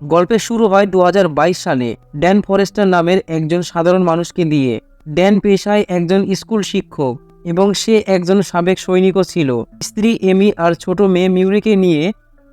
গল্পের শুরু হয় 2022 সালে ড্যান ফরেস্টার নামের একজন সাধারণ মানুষকে দিয়ে। ড্যান পেশায় একজন স্কুল শিক্ষক এবং সে একজন সাবেক সৈনিকও ছিল। স্ত্রী এমি আর ছোট মেয়ে মিউরিকে নিয়ে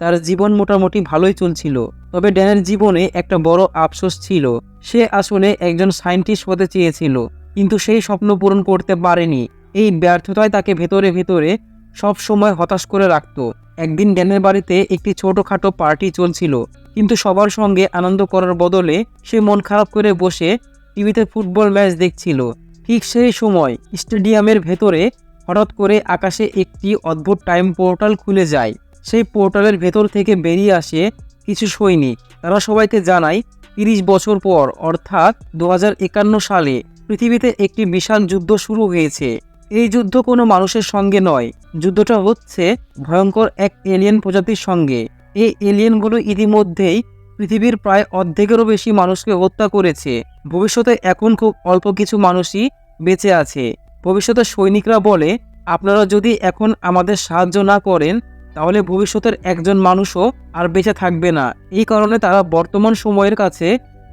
তার জীবন মোটামুটি ভালোই চলছিল। তবে ড্যানের জীবনে একটা বড় আফসোস ছিল। সে আসলে একজন সায়েন্টিস্ট হতে চেয়েছিল, কিন্তু সেই স্বপ্ন পূরণ করতে পারেনি। এই ব্যর্থতায় তাকে ভেতরে ভেতরে সব সময় হতাশ করে রাখত। একদিন ড্যানের বাড়িতে একটি ছোটখাটো পার্টি চলছিল, কিন্তু সবার সঙ্গে আনন্দ করার বদলে সে মন খারাপ করে বসে টিভিতে ফুটবল ম্যাচ দেখছিল। ঠিক সেই সময় স্টেডিয়ামের ভেতরে হঠাৎ করে আকাশে একটি অদ্ভুত টাইম পোর্টাল খুলে যায়। সেই পোর্টালের ভেতর থেকে বেরিয়ে আসে কিছু সৈনিক। তারা সবাইকে জানায় 30 বছর পর অর্থাৎ 2051 সালে পৃথিবীতে একটি বিশাল যুদ্ধ শুরু হয়েছে। এই যুদ্ধ কোনো মানুষের সঙ্গে নয়, যুদ্ধটা হচ্ছে ভয়ঙ্কর এক এলিয়েন প্রজাতির সঙ্গে। এই এলিয়েনগুলো ইতিমধ্যেই পৃথিবীর প্রায় অর্ধেকেরও বেশি মানুষকে হত্যা করেছে। ভবিষ্যতে এখন খুব অল্প কিছু মানুষই বেঁচে আছে। ভবিষ্যতের সৈনিকরা বলে, আপনারা যদি এখন আমাদের সাহায্য না করেন তাহলে ভবিষ্যতের একজন মানুষও আর বেঁচে থাকবে না। এই কারণে তারা বর্তমান সময়ের কাছে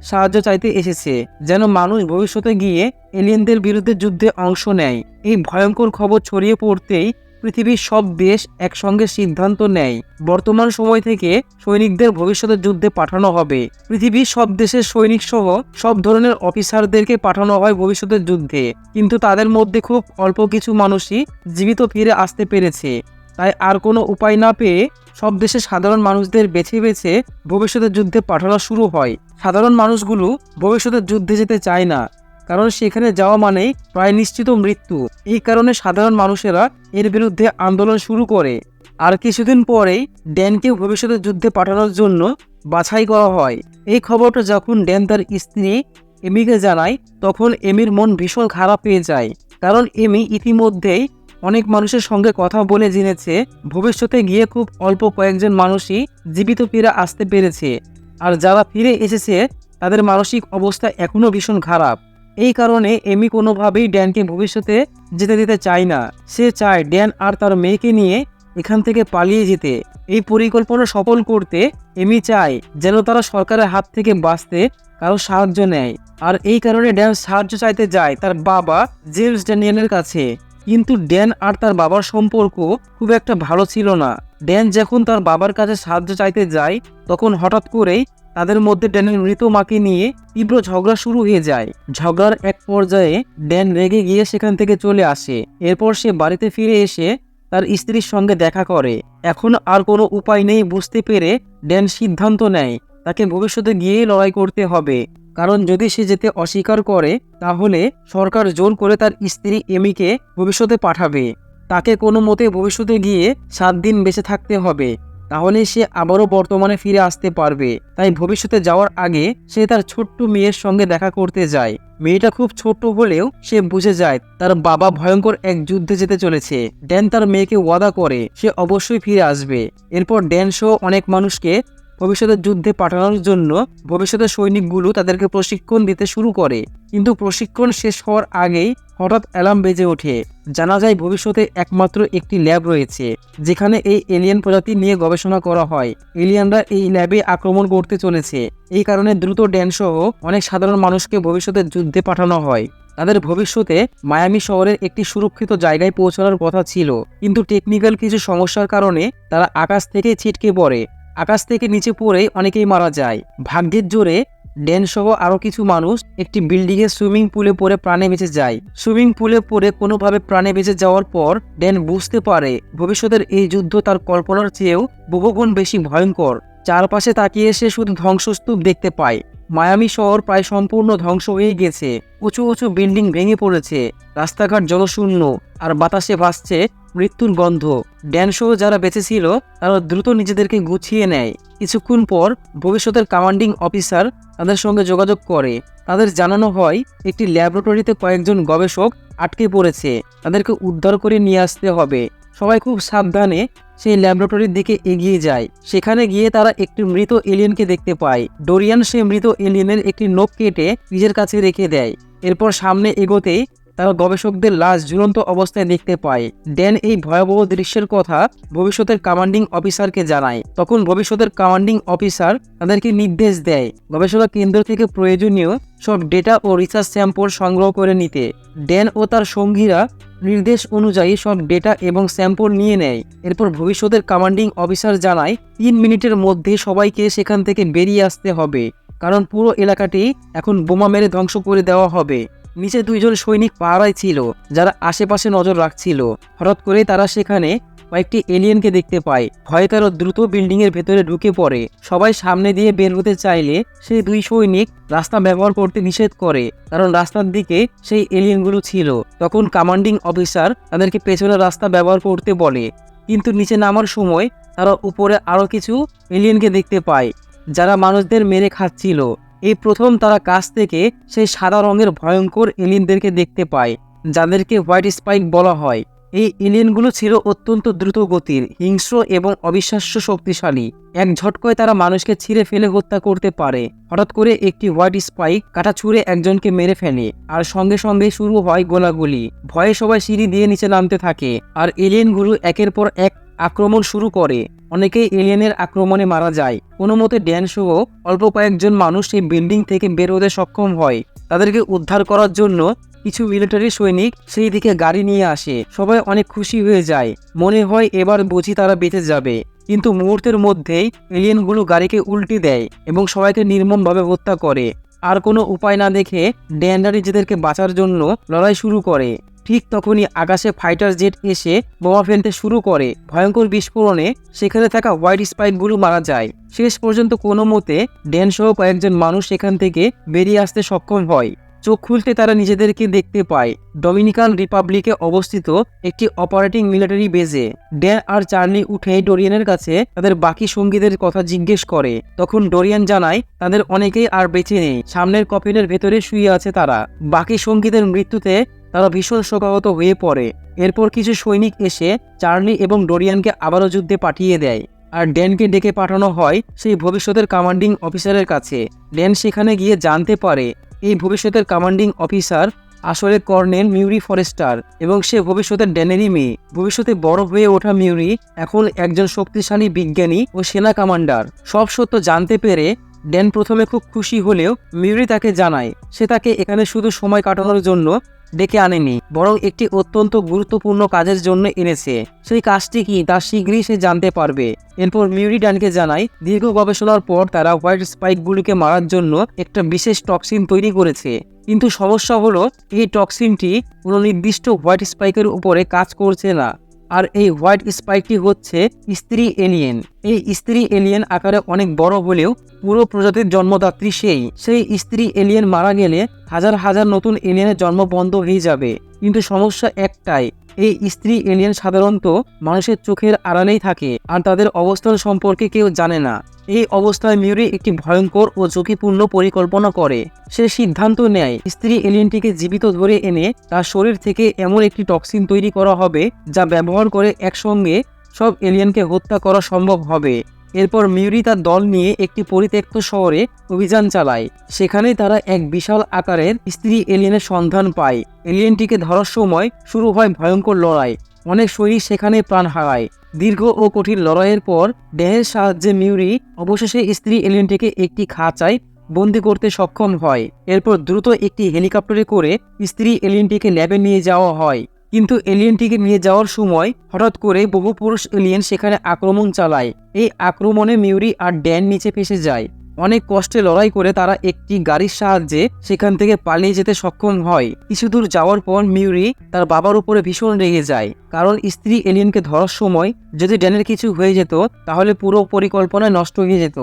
সাহায্য চাইতে এসেছে, যেন মানুষ ভবিষ্যতে গিয়ে এলিয়েনদের বিরুদ্ধে যুদ্ধে অংশ নেয়। এই ভয়ঙ্কর খবর ছড়িয়ে পড়তেই পৃথিবীর সব দেশ একসঙ্গে সিদ্ধান্ত নেয় বর্তমান সময় থেকে সৈনিকদের ভবিষ্যতের যুদ্ধে পাঠানো হবে। পৃথিবীর সব দেশের সৈনিক সহ সব ধরনের অফিসারদেরকে পাঠানো হয় ভবিষ্যতের যুদ্ধে, কিন্তু তাদের মধ্যে খুব অল্প কিছু মানুষই জীবিত ফিরে আসতে পেরেছে। তাই আর কোনো উপায় না পেয়ে সব দেশের সাধারণ মানুষদের বেছে বেছে ভবিষ্যতের যুদ্ধে পাঠানো শুরু হয়। সাধারণ মানুষগুলো ভবিষ্যতের যুদ্ধে যেতে চায় না, কারণ সেখানে যাওয়া মানেই প্রায় নিশ্চিত মৃত্যু। এই কারণে সাধারণ মানুষেরা এর বিরুদ্ধে আন্দোলন শুরু করে। আর কিছুদিন পরেই ড্যানকে ভবিষ্যতের যুদ্ধে পাঠানোর জন্য বাছাই করা হয়। এই খবরটা যখন ড্যান তার স্ত্রী এমিকে জানায়, তখন এমির মন ভীষণ খারাপ হয়ে যায়। কারণ এমি ইতিমধ্যেই অনেক মানুষের সঙ্গে কথা বলে জেনেছে ভবিষ্যতে গিয়ে খুব অল্প কয়েকজন মানুষই জীবিত ফিরে আসতে পেরেছে, আর যারা ফিরে এসেছে তাদের মানসিক অবস্থা এখনও ভীষণ খারাপ। এই কারণে এমি কোনোভাবেই ড্যানকে ভবিষ্যতে যেতে দিতে চায় না। সে চায় ড্যান আর তার মেয়েকে নিয়ে এখান থেকে পালিয়ে যেতে। এই পরিকল্পনা সফল করতে এমি চায় যেন তারা সরকারের হাত থেকে বাঁচতে কারো সাহায্য নেয়। আর এই কারণে ড্যান সাহায্য চাইতে যায় তার বাবা জেমস ড্যানিয়েলের কাছে। কিন্তু ড্যান আর তার বাবার সম্পর্ক খুব একটা ভালো ছিল না। ড্যান যখন তার বাবার কাছে সাহায্য চাইতে যায়, তখন হঠাৎ করেই তাদের মধ্যে ড্যানের মৃত মাকে নিয়ে তীব্র ঝগড়া শুরু হয়ে যায়। ঝগড়ার এক পর্যায়ে ড্যান রেগে গিয়ে সেখান থেকে চলে আসে। এরপর সে বাড়িতে ফিরে এসে তার স্ত্রীর সঙ্গে দেখা করে। এখন আর কোনো উপায় নেই বুঝতে পেরে ড্যান সিদ্ধান্ত নেয় তাকে ভবিষ্যতে গিয়েই লড়াই করতে হবে, কারণ যদি সে যেতে অস্বীকার করে তাহলে সরকার জোর করে তার স্ত্রী এমিকে ভবিষ্যতে পাঠাবে। তাকে কোনো মতে ভবিষ্যতে গিয়ে 7 দিন বেঁচে থাকতে হবে, তাহলে সে আবারও বর্তমানে ফিরে আসতে পারবে। তাই ভবিষ্যতে যাওয়ার আগে সে তার ছোট্ট মেয়ের সঙ্গে দেখা করতে যায়। মেয়েটা খুব ছোট হলেও সে বুঝে যায় তার বাবা ভয়ঙ্কর এক যুদ্ধে যেতে চলেছে। ড্যান তার মেয়েকে ওয়াদা করে সে অবশ্যই ফিরে আসবে। এরপর ড্যান সহ অনেক মানুষকে ভবিষ্যতের যুদ্ধে পাঠানোর জন্য ভবিষ্যতের সৈনিকগুলো তাদেরকে প্রশিক্ষণ দিতে শুরু করে। কিন্তু প্রশিক্ষণ শেষ হওয়ার আগেই হঠাৎ অ্যালার্ম বেজে ওঠে। জানা যায় ভবিষ্যতে একমাত্র একটি ল্যাব রয়েছে যেখানে এই এলিয়েন প্রজাতি নিয়ে গবেষণা করা হয়। এলিয়েনরা এই ল্যাবে আক্রমণ করতে চলেছে। এই কারণে দ্রুত ড্যান সহ অনেক সাধারণ মানুষকে ভবিষ্যতের যুদ্ধে পাঠানো হয়। তাদের ভবিষ্যতে মায়ামি শহরের একটি সুরক্ষিত জায়গায় পৌঁছানোর কথা ছিল, কিন্তু টেকনিক্যাল কিছু সমস্যার কারণে তারা আকাশ থেকে ছিটকে পড়ে। আকাশ থেকে নিচে পড়েই অনেকেই মারা যায়। ভাগ্যের জোরে ড্যান সহ আরও কিছু মানুষ একটি বিল্ডিংয়ের সুইমিং পুলে পড়ে প্রাণে বেঁচে যায়। সুইমিং পুলে পড়ে কোনোভাবে প্রাণে বেঁচে যাওয়ার পর ড্যান বুঝতে পারে ভবিষ্যতের এই যুদ্ধ তার কল্পনার চেয়েও বহুগুণ বেশি ভয়ঙ্কর। চারপাশে তাকিয়ে সে শুধু ধ্বংসস্তূপ দেখতে পায়। মায়ামি শহর প্রায় সম্পূর্ণ ধ্বংস হয়ে গেছে। উঁচু উঁচু বিল্ডিং ভেঙে পড়েছে, রাস্তাঘাট জনশূন্য, আর বাতাসে ভাসছে মৃত্যুর গন্ধ। ড্যান সহ যারা বেঁচে ছিল তারা দ্রুত নিজেদেরকে গুছিয়ে নেয়। কিছুক্ষণ পর ভবিষ্যতের কমান্ডিং অফিসার তাদের সঙ্গে যোগাযোগ করে। তাদের জানানো হয় একটি ল্যাবরেটরিতে কয়েকজন গবেষক আটকে পড়েছে, তাদেরকে উদ্ধার করে নিয়ে আসতে হবে। সবাই খুব সাবধানে সেই ল্যাবরেটরির দিকে এগিয়ে যায়। সেখানে গিয়ে তারা একটি মৃত এলিয়েনকে দেখতে পায়। ডোরিয়ান সেই মৃত এলিয়েনের একটি নখ কেটে নিজের কাছে রেখে দেয়। এরপর সামনে এগোতেই তারা গবেষকদের লাশ ঝুলন্ত অবস্থায় দেখতে পায়। ড্যান এই ভয়াবহ দৃশ্যের কথা ভবিষ্যতের কমান্ডিং অফিসারকে জানায়। তখন ভবিষ্যতের কমান্ডিং অফিসার তাদেরকে নির্দেশ দেয় গবেষণা কেন্দ্র থেকে প্রয়োজনীয় সব ডেটা ও রিসার্চ স্যাম্পল সংগ্রহ করে নিতে। ড্যান ও তার সঙ্গীরা নির্দেশ অনুযায়ী সব ডেটা এবং স্যাম্পল নিয়ে নেয়। এরপর ভবিষ্যতের কমান্ডিং অফিসার জানায় 3 মিনিটের মধ্যে সবাইকে সেখান থেকে বেরিয়ে আসতে হবে, কারণ পুরো এলাকাটি এখন বোমা মেরে ধ্বংস করে দেওয়া হবে। নিচে 2 জন সৈনিক পাহারায় ছিল যারা আশেপাশে নজর রাখছিল। হঠাৎ করে তারা সেখানে কয়েকটি এলিয়েনকে দেখতে পায়। ভয়ে তারা দ্রুত বিল্ডিং এর ভেতরে ঢুকে পড়ে। সবাই সামনে দিয়ে বের হতে চাইলে সেই 2 সৈনিক রাস্তা ব্যবহার করতে নিষেধ করে, কারণ রাস্তার দিকে সেই এলিয়েনগুলো ছিল। তখন কমান্ডিং অফিসার তাদেরকে পেছনের রাস্তা ব্যবহার করতে বলে, কিন্তু নিচে নামার সময় তারা উপরে আরো কিছু এলিয়েনকে দেখতে পায় যারা মানুষদের মেরে খাচ্ছিল। এই প্রথম তারা কাছ থেকে সেই সাদা রঙের ভয়ঙ্কর এলিয়েনদেরকে দেখতে পায়, যাদেরকে হোয়াইট স্পাইক বলা হয়। এই এলিয়েনগুলো ছিল অত্যন্ত দ্রুত গতির, হিংস্র এবং অবিশ্বাস্য শক্তিশালী। এক ঝটকায় তারা মানুষকে ছিঁড়ে ফেলে হত্যা করতে পারে। হঠাৎ করে একটি হোয়াইট স্পাইক কাটা ছুঁড়ে একজনকে মেরে ফেলে, আর সঙ্গে সঙ্গে শুরু হয় গোলাগুলি। ভয়ে সবাই সিঁড়ি দিয়ে নিচে নামতে থাকে, আর এলিয়েনগুলো একের পর এক আক্রমণ শুরু করে। অনেকেই এলিয়েনের আক্রমণে মারা যায়। কোনো মতে ড্যান সহ অল্প কয়েকজন মানুষ সেই বিল্ডিং থেকে বের হতে সক্ষম হয়। তাদেরকে উদ্ধার করার জন্য কিছু মিলিটারি সৈনিক সেই দিকে গাড়ি নিয়ে আসে। সবাই অনেক খুশি হয়ে যায়, মনে হয় এবার বুঝি তারা বেঁচে যাবে। কিন্তু মুহূর্তের মধ্যেই এলিয়েনগুলো গাড়িকে উল্টে দেয় এবং সবাইকে নির্মমভাবে হত্যা করে। আর কোনো উপায় না দেখে ড্যানরা নিজেদেরকে বাঁচার জন্য লড়াই শুরু করে। ঠিক তখনই আকাশে ফাইটার জেট এসে বোমা ফেলতে শুরু করে। ভয়ঙ্কর বিস্ফোরণে সেখানে থাকা হোয়াইট স্পাইকগুলো মারা যায়। শেষ পর্যন্ত কোনো মতে ড্যান সহ কয়েকজন মানুষ সেখান থেকে বেরিয়ে আসতে সক্ষম হয়। চোখ খুলতে তারা নিজেদেরকে দেখতে পায় ডমিনিকান রিপাবলিকে অবস্থিত একটি অপারেটিং মিলিটারি বেজে। ড্যান আর চার্লি উঠে ডোরিয়ানের কাছে তাদের বাকি সঙ্গীদের কথা জিজ্ঞেস করে। তখন ডোরিয়ান জানায় তাদের অনেকেই আর বেঁচে নেই, সামনের কফিনের ভেতরে শুয়ে আছে তারা। বাকি সঙ্গীদের মৃত্যুতে তারা ভীষণ শোকাহত হয়ে পড়ে। এরপর কিছু সৈনিক এসে চার্লি এবং ডোরিয়ানকে আবারও যুদ্ধে পাঠিয়ে দেয়, আর ড্যানকে ডেকে পাঠানো হয় সেই ভবিষ্যতের কমান্ডিং অফিসারের কাছে। ড্যান সেখানে গিয়ে জানতে পারে এই ভবিষ্যতের কমান্ডিং অফিসার আসলে কর্নেল মিউরি ফরেস্টার, এবং সে ভবিষ্যতের ড্যানেরই মেয়ে। ভবিষ্যতে বড় হয়ে ওঠা মিউরি এখন একজন শক্তিশালী বিজ্ঞানী ও সেনা কমান্ডার। সব সত্য জানতে পেরে ড্যান প্রথমে খুব খুশি হলেও মিউরি তাকে জানায় সে তাকে এখানে শুধু সময় কাটানোর জন্য ডেকে আনেনি, বরং একটি অত্যন্ত গুরুত্বপূর্ণ কাজের জন্য এনেছে। সেই কাজটি কি তা শীঘ্রই সে জানতে পারবে। এরপর মিউরি ড্যানকে জানায় দীর্ঘ গবেষণার পর তারা হোয়াইট স্পাইকগুলিকে মারার জন্য একটা বিশেষ টক্সিন তৈরি করেছে। কিন্তু সমস্যা হলো এই টক্সিনটি কোনো নির্দিষ্ট হোয়াইট স্পাইকের উপরে কাজ করছে না। আর এই হোয়াইট স্পাইকটি হচ্ছে স্ত্রী এলিয়েন। এই স্ত্রী এলিয়েন আকারে অনেক বড় হলেও পুরো প্রজাতির জন্মদাত্রী সেই স্ত্রী এলিয়েন মারা গেলে হাজার হাজার নতুন এলিয়েনের জন্ম বন্ধ হয়ে যাবে। কিন্তু সমস্যা একটাই, এই স্ত্রী এলিয়েন সাধারণত মানুষের চোখের আড়ালেই থাকে, আর তাদের অবস্থান সম্পর্কে কেউ জানে না। এই অবস্থায় মিউরি একটি ভয়ঙ্কর ও ঝুঁকিপূর্ণ পরিকল্পনা করে। সে সিদ্ধান্ত নেয় স্ত্রী এলিয়েনটিকে জীবিত ধরে এনে তার শরীর থেকে এমন একটি টক্সিন তৈরি করা হবে যা ব্যবহার করে একসঙ্গে সব এলিয়েনকে হত্যা করা সম্ভব হবে। এরপর মিউরি তার দল নিয়ে একটি পরিত্যক্ত শহরে অভিযান চালায়। সেখানেই তারা এক বিশাল আকারের স্ত্রী এলিয়েনের সন্ধান পায়। এলিয়েনটিকে ধরার সময় শুরু হয় ভয়ঙ্কর লড়াই। অনেক সৈনিক সেখানে প্রাণ হারায়। দীর্ঘ ও কঠিন লড়াইয়ের পর ড্যানের সাহায্যে মিউরি অবশেষে স্ত্রী এলিয়েনটিকে একটি খাঁচায় বন্দি করতে সক্ষম হয়। এরপর দ্রুত একটি হেলিকপ্টারে করে স্ত্রী এলিয়েনটিকে ল্যাবে নিয়ে যাওয়া হয়। কিন্তু এলিয়েনটিকে নিয়ে যাওয়ার সময় হঠাৎ করে বহু পুরুষ এলিয়েন সেখানে আক্রমণ চালায়। এই আক্রমণে মিউরি আর ড্যান নিচে ফেসে যায়। অনেক কষ্টে লড়াই করে তারা একটি গাড়ির সাহায্যে সেখান থেকে পালিয়ে যেতে সক্ষম হয়। কিছু দূর যাওয়ার পর মিউরি তার বাবার উপরে ভীষণ রেগে যায়, কারণ স্ত্রী এলিয়েনকে ধরার সময় যদি ড্যানের কিছু হয়ে যেত তাহলে পুরো পরিকল্পনা নষ্ট হয়ে যেত।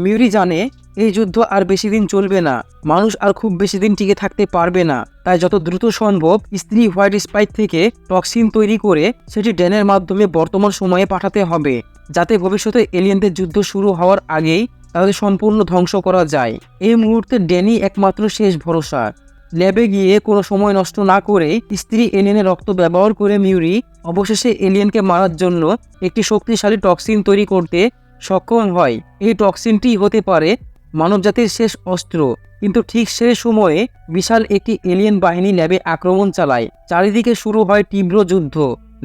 মিউরি জানে এই যুদ্ধ আর বেশি দিন চলবে না, মানুষ আর খুব বেশি দিন টিকে থাকতে পারবে না। তাই যত দ্রুত সম্ভব স্ত্রী হোয়াইট স্পাইক থেকে টক্সিন তৈরি করে সেটি ড্যানের মাধ্যমে বর্তমান সময়ে পাঠাতে হবে, যাতে ভবিষ্যতে এলিয়েনদের যুদ্ধ শুরু হওয়ার আগেই তাদের সম্পূর্ণ ধ্বংস করা যায়। এই মুহূর্তে ড্যানি একমাত্র শেষ ভরসা। ল্যাবে গিয়ে কোনো সময় নষ্ট না করে স্ত্রী এলিয়েনের রক্ত ব্যবহার করে মিউরি অবশেষে এলিয়েনকে মারার জন্য একটি শক্তিশালী টক্সিন তৈরি করতে সক্ষম হয়। এই টক্সিনটি হতে পারে মানবজাতির শেষ অস্ত্র। কিন্তু ঠিক সেই সময়ে বিশাল একটি এলিয়েন বাহিনী ল্যাবে আক্রমণ চালায়। চারিদিকে শুরু হয় তীব্র যুদ্ধ।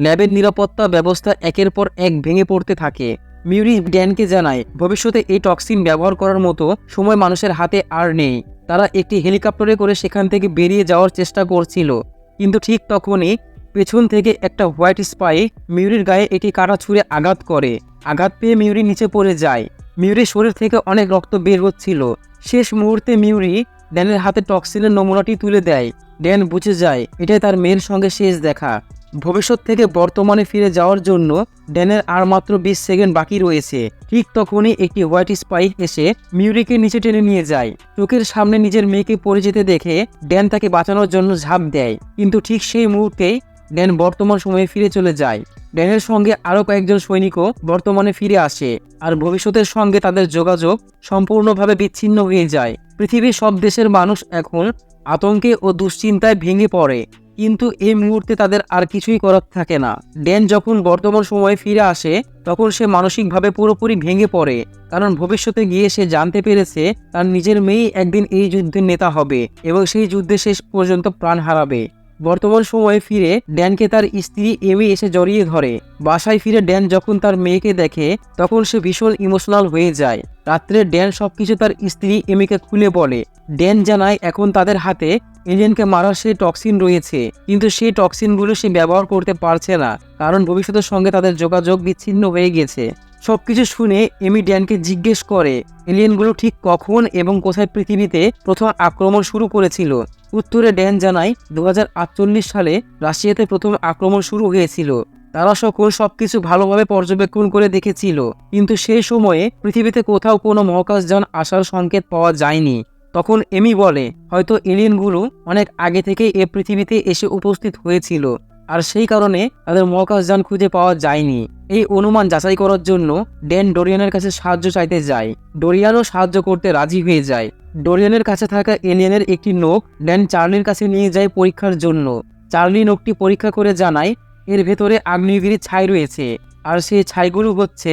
ল্যাবের নিরাপত্তা ব্যবস্থা একের পর এক ভেঙে পড়তে থাকে। মিউরি ড্যানকে জানায় ভবিষ্যতে এই টক্সিন ব্যবহার করার মতো সময় মানুষের হাতে আর নেই। তারা একটি হেলিকপ্টারে করে সেখান থেকে বেরিয়ে যাওয়ার চেষ্টা করছিল, কিন্তু ঠিক তখনই পেছন থেকে একটা হোয়াইট স্পাই মিউরির গায়ে একটি কাঁটা ছুঁড়ে আঘাত করে। আঘাত পেয়ে মিউরি নিচে পড়ে যায়। মিউরির শরীর থেকে অনেক রক্ত বের হচ্ছিল। শেষ মুহূর্তে মিউরি ড্যানের হাতে টক্সিনের নমুনাটি তুলে দেয়। ড্যান বুঝে যায় এটাই তার মেয়ের সঙ্গে শেষ দেখা। ভবিষ্যৎ থেকে বর্তমানে ফিরে যাওয়ার জন্য ড্যানের আর মাত্র 20 সেকেন্ড বাকি রয়েছে। ঠিক তখনই একটি হোয়াইট স্পাইক এসে মিউরিকে নিচে টেনে নিয়ে যায়। চোখের সামনে নিজের মেয়েকে পড়ে যেতে দেখে ড্যান তাকে বাঁচানোর জন্য ঝাঁপ দেয়, কিন্তু ঠিক সেই মুহূর্তেই ড্যান বর্তমান সময়ে ফিরে চলে যায়। ড্যানের সঙ্গে আরও কয়েকজন সৈনিকও বর্তমানে ফিরে আসে, আর ভবিষ্যতের সঙ্গে তাদের যোগাযোগ সম্পূর্ণভাবে বিচ্ছিন্ন হয়ে যায়। পৃথিবীর সব দেশের মানুষ এখন আতঙ্কে ও দুশ্চিন্তায় ভেঙে পড়ে, কিন্তু এই মুহূর্তে তাদের আর কিছুই করার থাকে না। ড্যান যখন বর্তমান সময়ে ফিরে আসে তখন সে মানসিকভাবে পুরোপুরি ভেঙে পড়ে, কারণ ভবিষ্যতে গিয়ে সে জানতে পেরেছে তার নিজের মেয়েই একদিন এই যুদ্ধের নেতা হবে এবং সেই যুদ্ধে শেষ পর্যন্ত প্রাণ হারাবে। বর্তমান সময়ে ফিরে ড্যানকে তার স্ত্রী এমি এসে জড়িয়ে ধরে। বাসায় ফিরে ড্যান যখন তার মেয়েকে দেখে তখন সে ভীষণ ইমোশনাল হয়ে যায়। রাত্রে ড্যান সবকিছু তার স্ত্রী এমিকে খুলে বলে। ড্যান জানায় এখন তাদের হাতে এলিয়েনকে মারার সেই টক্সিন রয়েছে, কিন্তু সেই টক্সিনগুলো সে ব্যবহার করতে পারছে না, কারণ ভবিষ্যতের সঙ্গে তাদের যোগাযোগ বিচ্ছিন্ন হয়ে গেছে। সবকিছু শুনে এমি ড্যানকে জিজ্ঞেস করে এলিয়েনগুলো ঠিক কখন এবং কোথায় পৃথিবীতে প্রথম আক্রমণ শুরু করেছিল। উত্তরে ড্যান জানায় 2048 সালে রাশিয়াতে প্রথম আক্রমণ শুরু হয়েছিল। তারা সকল সবকিছু ভালোভাবে পর্যবেক্ষণ করে দেখেছিল, কিন্তু সেই সময়ে পৃথিবীতে কোথাও কোনো মহাকাশযান আসার সংকেত পাওয়া যায়নি। তখন এমি বলে হয়তো এলিয়েনগুলো অনেক আগে থেকে এ পৃথিবীতে এসে উপস্থিত হয়েছিল, আর সেই কারণে তাদের মহাকাশযান খুঁজে পাওয়া যায়নি। এই অনুমান যাচাই করার জন্য ড্যান ডোরিয়ানের কাছে সাহায্য চাইতে যায়। ডোরিয়ানও সাহায্য করতে রাজি হয়ে যায়। ডোরিয়ানের কাছে থাকা এলিয়েনের একটি নোক ড্যান চার্লির কাছে নিয়ে যায় পরীক্ষার জন্য। চার্লি নোকটি পরীক্ষা করে জানায় এর ভেতরে আগ্নেয়গিরির ছাই রয়েছে, আর সেই ছাইগুলো হচ্ছে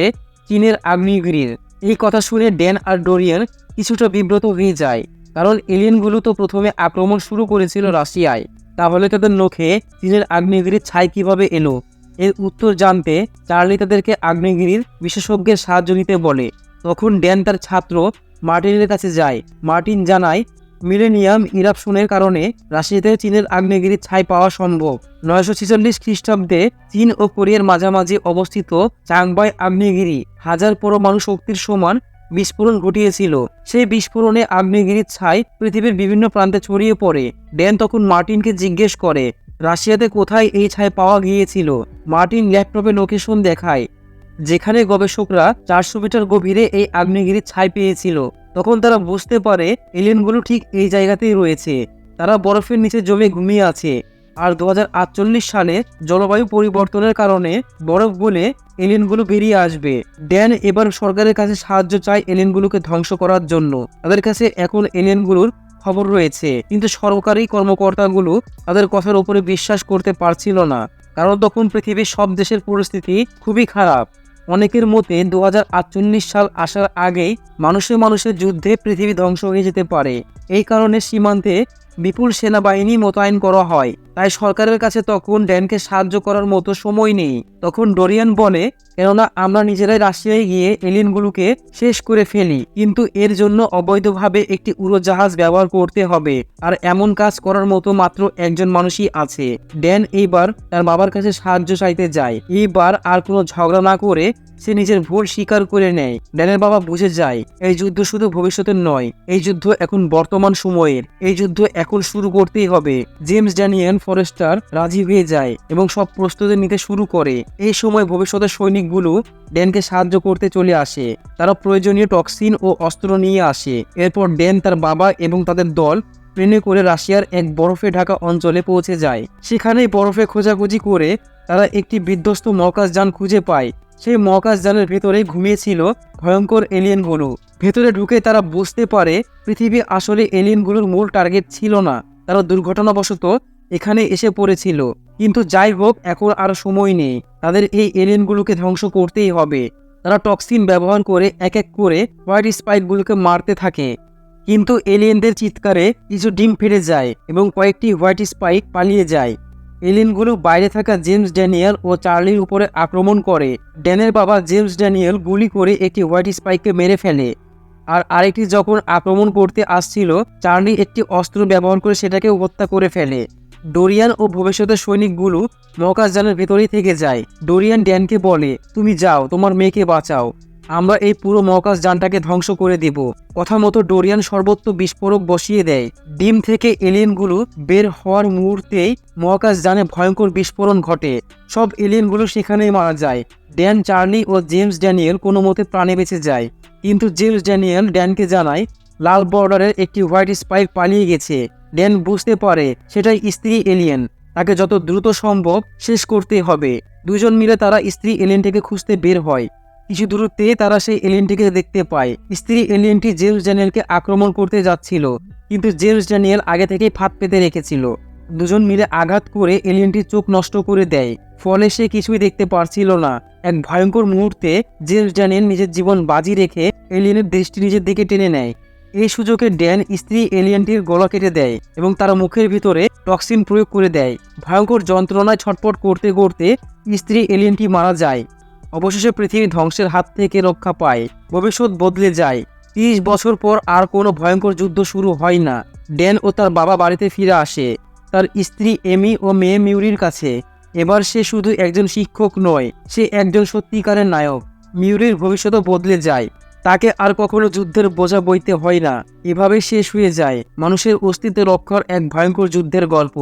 চীনের আগ্নেয়গিরির। এই কথা শুনে ড্যান আর ডোরিয়ান কিছুটা বিব্রত হয়ে যায়, কারণ এলিয়েনগুলো তো প্রথমে আক্রমণ শুরু করেছিল রাশিয়ায়, তাহলে তাদের নখে চীনের আগ্নেয়গিরির ছাই কিভাবে এলো? এর উত্তর জানতে চার্লি তাদেরকে আগ্নেয়গিরির বিশেষজ্ঞের সাহায্য নিতে বলে। তখন ড্যান তার ছাত্র মার্টিনের কাছে যায়। মার্টিন জানায় মিলেনিয়াম ইরাপশনের কারণে রাশিয়াতে চীনের আগ্নেয়গিরির ছাই পাওয়া সম্ভব। 946 খ্রিস্টাব্দে চীন ও কোরিয়ার মাঝামাঝি অবস্থিত চাংবাই আগ্নেয়গিরি 1000 পরমাণু শক্তির সমান বিস্ফোরণ ঘটিয়েছিল। সেই বিস্ফোরণে আগ্নেয়গিরির ছাই পৃথিবীর বিভিন্ন প্রান্তে ছড়িয়ে পড়ে। ড্যান তখন মার্টিনকে জিজ্ঞেস করে রাশিয়াতে কোথায় এই ছাই পাওয়া গিয়েছিল। মার্টিন ল্যাপটপে লোকেশন দেখায়, যেখানে গবেষকরা 400 মিটার গভীরে এই আগ্নেয়গিরির ছাই পেয়েছিল। তখন তারা বুঝতে পারে এলিয়েনগুলো ঠিক এই জায়গাতেই রয়েছে। তারা বরফের নিচে জমে ঘুমিয়ে আছে, আর 2048 সালে জলবায়ু পরিবর্তনের কারণে বরফ গলে এলিয়েনগুলো বেরিয়ে আসবে। ড্যান এবার সরকারের কাছে সাহায্য চায় এলিয়েনগুলোকে ধ্বংস করার জন্য। তাদের কাছে এখন এলিয়েনগুলোর খবর রয়েছে, কিন্তু সরকারি কর্মকর্তাগুলো তাদের কথার উপরে বিশ্বাস করতে পারছিল না, কারণ তখন পৃথিবীর সব দেশের পরিস্থিতি খুবই খারাপ। অনেকের মতে 2048 সাল আসার আগেই মানুষের যুদ্ধে পৃথিবী ধ্বংস হয়ে যেতে পারে। এই কারণে সীমান্তে বিপুল সেনাবাহিনী মোতায়েন করা হয়। তাই সরকারের কাছে তখন ড্যানকে সাহায্য করার মতো সময় নেই। তখন ডোরিয়ান বলে কেননা আমরা নিজেরাই রাশিয়ায় গিয়ে এলিয়েনগুলোকে শেষ করে ফেলি, কিন্তু এর জন্য অবৈধভাবে একটি উড়োজাহাজ ব্যবহার করতে হবে, আর এমন কাজ করার মতো মাত্র একজন মানুষই আছে। ড্যান এইবার তার বাবার কাছে সাহায্য চাইতে যায়। এইবার আর কোনো ঝগড়া না করে সে নিজের ভুল স্বীকার করে নেয়। ড্যানের বাবা বুঝে যায় এই যুদ্ধ শুধু ভবিষ্যতের নয়, এই যুদ্ধ এখন বর্তমান সময়ের। এই যুদ্ধ এখন শুরু করতেই হবে। জেমস ড্যানিয়েল ফরেস্টার রাজি হয়ে যায় এবং সব প্রস্তুতি নিতে শুরু করে। এই সময় ভবিষ্যতের সৈনিকগুলো ড্যানকে সাহায্য করতে চলে আসে। তারা প্রয়োজনীয় টক্সিন ও অস্ত্র নিয়ে আসে। এরপর ড্যান, তার বাবা এবং তাদের দল ট্রেনে করে রাশিয়ার এক বরফে ঢাকা অঞ্চলে পৌঁছে যায়। সেখানেই বরফে খোঁজাখুঁজি করে তারা একটি বিধ্বস্ত মহাকাশযান খুঁজে পায়। সেই মহাকাশযানের ভেতরে ঘুমিয়েছিল ভয়ঙ্কর এলিয়েনগুলো। ভেতরে ঢুকে তারা বুঝতে পারে পৃথিবী আসলে এলিয়েনগুলোর মূল টার্গেট ছিল না, তারা দুর্ঘটনাবশত এখানে এসে পড়েছিল। কিন্তু যাই হোক, এখন আর সময় নেই, তাদের এই এলিয়েনগুলোকে ধ্বংস করতেই হবে। তারা টক্সিন ব্যবহার করে এক এক করে হোয়াইট স্পাইকগুলোকে মারতে থাকে। কিন্তু এলিয়েনদের চিৎকারে কিছু ডিম ফেটে যায় এবং কয়েকটি হোয়াইট স্পাইক পালিয়ে যায়। এলিয়েনগুলো বাইরে থাকা জেমস ড্যানিয়েল ও চার্লির উপরে আক্রমণ করে। ড্যানের বাবা জেমস ড্যানিয়েল গুলি করে একটি হোয়াইট স্পাইককে মেরে ফেলে, আর আরেকটি যখন আক্রমণ করতে আসছিল, চার্লি একটি অস্ত্র ব্যবহার করে সেটাকে হত্যা করে ফেলে। ডোরিয়ান ও ভবিষ্যতের সৈনিকগুলো মহাকাশযানের ভেতরেই থেকে যায়। ডোরিয়ান ড্যানকে বলে, তুমি যাও, তোমার মেয়েকে বাঁচাও, আমরা এই পুরো মহাকাশযানটাকে ধ্বংস করে দেব। কথা মতো ডোরিয়ান সর্বত্র বিস্ফোরক বসিয়ে দেয়। ডিম থেকে এলিয়েনগুলো বের হওয়ার মুহূর্তেই মহাকাশযানে ভয়ঙ্কর বিস্ফোরণ ঘটে। সব এলিয়েনগুলো সেখানেই মারা যায়। ড্যান, চার্লি ও জেমস ড্যানিয়েল কোনো মতে প্রাণে বেঁচে যায়। কিন্তু জেমস ড্যানিয়েল ড্যানকে জানায় লাল বর্ডারের একটি হোয়াইট স্পাইক পালিয়ে গেছে। ড্যান বুঝতে পারে সেটাই স্ত্রী এলিয়েন, তাকে যত দ্রুত সম্ভব শেষ করতে হবে। দুজন মিলে তারা স্ত্রী এলিয়েনটিকে খুঁজতে বের হয়। কিছু দূরত্বে তারা সেই এলিয়েনটিকে দেখতে পায়। স্ত্রী এলিয়েনটি জেমস ড্যানিয়েলকে আক্রমণ করতে যাচ্ছিল, কিন্তু জেমস ড্যানিয়েল আগে থেকেই ফাঁদ পেতে রেখেছিল। দুজন মিলে আঘাত করে এলিয়েনটির চোখ নষ্ট করে দেয়, ফলে সে কিছুই দেখতে পারছিল না। এক ভয়ঙ্কর মুহূর্তে জেমস ড্যানিয়েল নিজের জীবন বাজি রেখে এলিয়েনের দৃষ্টি নিজের দিকে টেনে নেয়। এই সুযোগে ড্যান স্ত্রী এলিয়েনটির গলা কেটে দেয় এবং তার মুখের ভিতরে টক্সিন প্রয়োগ করে দেয়। ভয়ঙ্কর যন্ত্রণায় ছটফট করতে করতে স্ত্রী এলিয়েনটি মারা যায়। অবশেষে পৃথিবী ধ্বংসের হাত থেকে রক্ষা পায়। ভবিষ্যৎ বদলে যায়। 30 বছর পর আর কোনো ভয়ঙ্কর যুদ্ধ শুরু হয় না। ড্যান ও তার বাবা বাড়িতে ফিরে আসে তার স্ত্রী এমি ও মেয়ে মিউরির কাছে। এবার সে শুধু একজন শিক্ষক নয়, সে একজন সত্যিকারের নায়ক। মিউরির ভবিষ্যৎও বদলে যায়। তাকে আর কখনো যুদ্ধের বোঝা বইতে হয় না। এভাবে শেষ হয়ে যায় মানুষের অস্তিত্ব রক্ষার এক ভয়ঙ্কর যুদ্ধের গল্প।